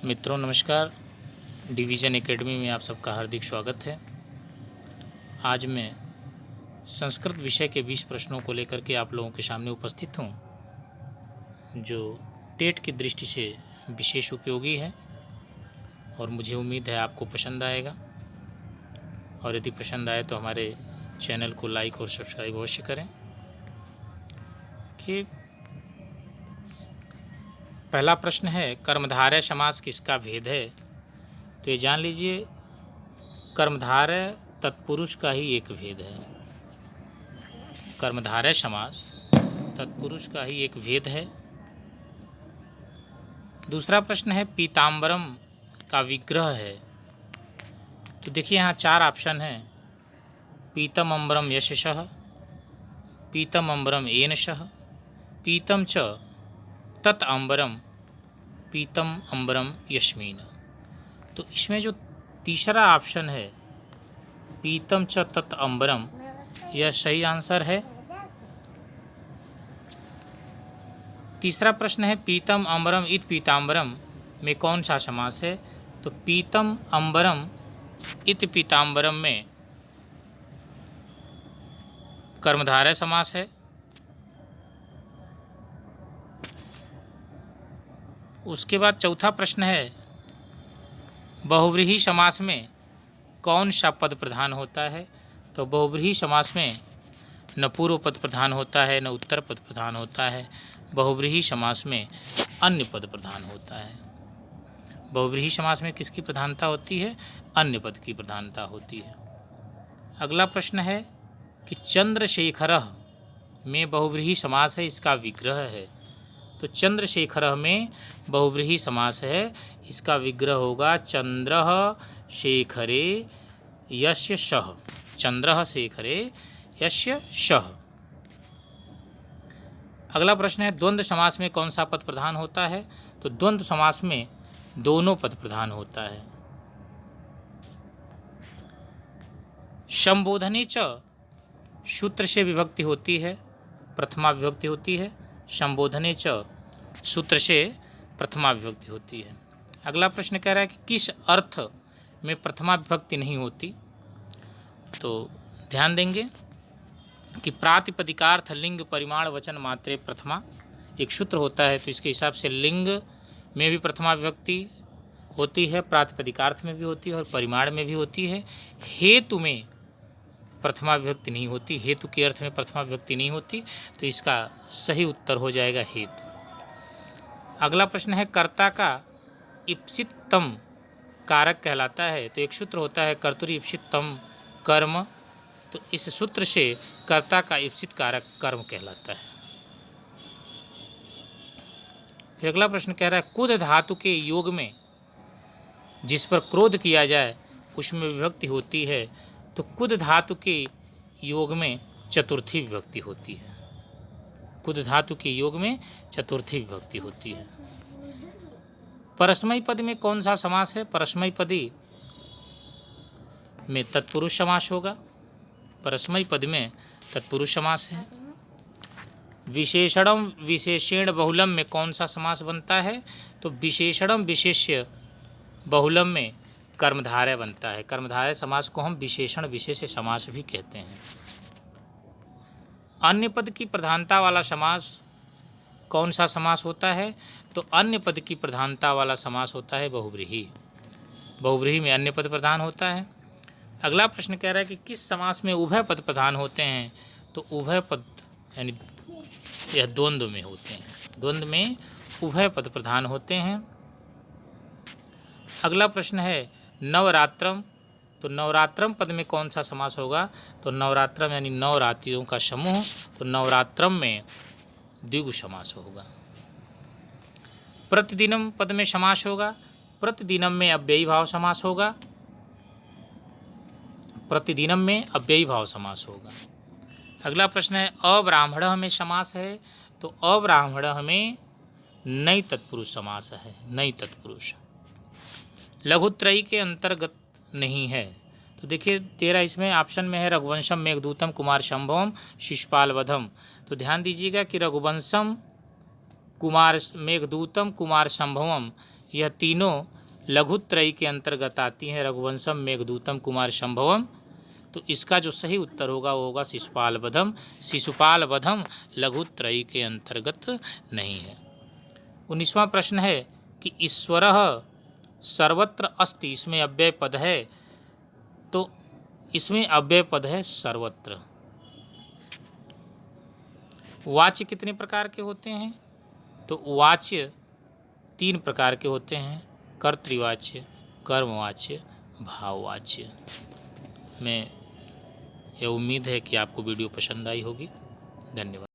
मित्रों नमस्कार। Division academy में आप सबका हार्दिक स्वागत है। आज मैं संस्कृत विषय के 20 प्रश्नों को लेकर के आप लोगों के सामने उपस्थित हूँ, जो टेट की दृष्टि से विशेष उपयोगी है और मुझे उम्मीद है आपको पसंद आएगा। और यदि पसंद आए तो हमारे चैनल को लाइक और सब्सक्राइब अवश्य करें। कि पहला प्रश्न है, कर्मधारय समास किसका भेद है? तो ये जान लीजिए, कर्मधारय तत्पुरुष का ही एक भेद है। कर्मधारय समास तत्पुरुष का ही एक भेद है। दूसरा प्रश्न है, पीताम्बरम का विग्रह है। तो देखिए यहाँ 4 ऑप्शन हैं। पीतम अम्बरम यशसः, पीतम अम्बरम एनशः, पीतम च तत् अम्बरम, पीतम अम्बरम यस्मीन। तो इसमें जो तीसरा ऑप्शन है, पीतम च तत् अम्बरम, यह सही आंसर है। तीसरा प्रश्न है, पीतम अम्बरम इत पीताम्बरम में कौन सा समास है? तो पीतम अम्बरम इत पीताम्बरम में कर्मधारय समास है। उसके बाद चौथा प्रश्न है, बहुव्रीहि समास में कौन सा पद प्रधान होता है? तो बहुव्रीहि समास में न पूर्व पद प्रधान होता है, न उत्तर पद प्रधान होता है। बहुव्रीहि समास में अन्य पद प्रधान होता है। बहुव्रीहि समास में किसकी प्रधानता होती है? अन्य पद की प्रधानता होती है। अगला प्रश्न है कि चंद्रशेखरः में बहुव्रीहि समास है, इसका विग्रह है। तो चंद्रशेखरः में बहुव्रीहि समास है, इसका विग्रह होगा चंद्रः शेखरे यस्य शः। चंद्रः शेखरे यस्य शः। अगला प्रश्न है, द्वंद्व समास में कौन सा पद प्रधान होता है? तो द्वंद्व समास में दोनों पद प्रधान होता है। संबोधने च सूत्र से विभक्ति होती है, प्रथमा विभक्ति होती है। संबोधने च सूत्र से प्रथमा विभक्ति होती है। अगला प्रश्न कह रहा है कि किस अर्थ में प्रथमा विभक्ति नहीं होती? तो ध्यान देंगे कि प्रातिपदिकार्थ लिंग परिमाण वचन मात्रे प्रथमा एक सूत्र होता है। तो इसके हिसाब से लिंग में भी प्रथमा विभक्ति होती है, प्रातिपदिकार्थ में भी होती है और परिमाण में भी होती है। हेतु में प्रथमा विभक्ति नहीं होती, हेतु के अर्थ में प्रथमा विभक्ति नहीं होती। तो इसका सही उत्तर हो जाएगा हेतु। अगला प्रश्न है, कर्ता का इप्सितम कारक कहलाता है। तो एक सूत्र होता है, कर्तरि इप्सितम कर्म। तो इस सूत्र से कर्ता का इप्सित कारक कर्म कहलाता है। फिर अगला प्रश्न कह रहा है, कुद धातु के योग में जिस पर क्रोध किया जाए उसमें विभक्ति होती है। तो कुद धातु के योग में चतुर्थी विभक्ति होती है। कुद धातु के योग में चतुर्थी विभक्ति होती है। परस्मयी पद में कौन सा समास है? परस्मयी पदी में तत्पुरुष समास होगा। परस्मयी पद में तत्पुरुष समास है। विशेषणम विशेषण बहुलम में कौन सा समास बनता है? तो विशेषणम विशेष्य बहुलम में कर्मधारय बनता है। कर्मधारय समास को हम विशेषण विशेष्य समास भी कहते हैं। अन्य पद की प्रधानता वाला समास कौन सा समास होता है? तो अन्य पद की प्रधानता वाला समास होता है बहुव्रीहि। बहुव्रीहि में अन्य पद प्रधान होता है। अगला प्रश्न कह रहा है कि किस समास में उभय पद प्रधान होते हैं? तो उभय पद यानी यह द्वंद्व में होते हैं। द्वंद्व में उभय पद प्रधान होते हैं। अगला प्रश्न है, नवरात्रम। तो नवरात्रम पद में कौन सा समास होगा? तो नवरात्रम यानी नवरात्रियों का समूह। तो नवरात्रम में द्विगु समास होगा। प्रतिदिनम पद में समास होगा। प्रतिदिनम में अव्ययी भाव समास होगा। प्रतिदिनम में अव्ययी भाव समास होगा। अगला प्रश्न है, अब्राह्मणः में समास है। तो अब्राह्मणः में नई तत्पुरुष समास है। नई तत्पुरुष लघुत्रयी के अंतर्गत नहीं है। तो देखिए 13 इसमें ऑप्शन में है, रघुवंशम मेघदूतम कुमार संभवम शिशुपाल वधम। तो ध्यान दीजिएगा कि रघुवंशम कुमार मेघदूतम कुमार संभवम यह तीनों लघुत्रयी के अंतर्गत आती हैं, रघुवंशम, मेघदूतम, कुमार संभवम। तो इसका जो सही उत्तर होगा वो होगा शिशुपाल वधम। शिशुपाल वधम लघुत्रयी के अंतर्गत नहीं है। 19वां प्रश्न है कि ईश्वरः सर्वत्र अस्ति, इसमें अव्यय पद है, तो इसमें अव्यय पद है सर्वत्र। वाच्य कितने प्रकार के होते हैं? तो वाच्य 3 प्रकार के होते हैं, कर्तृवाच्य, कर्मवाच्य, भाववाच्य। मैं यह उम्मीद है कि आपको वीडियो पसंद आई होगी। धन्यवाद।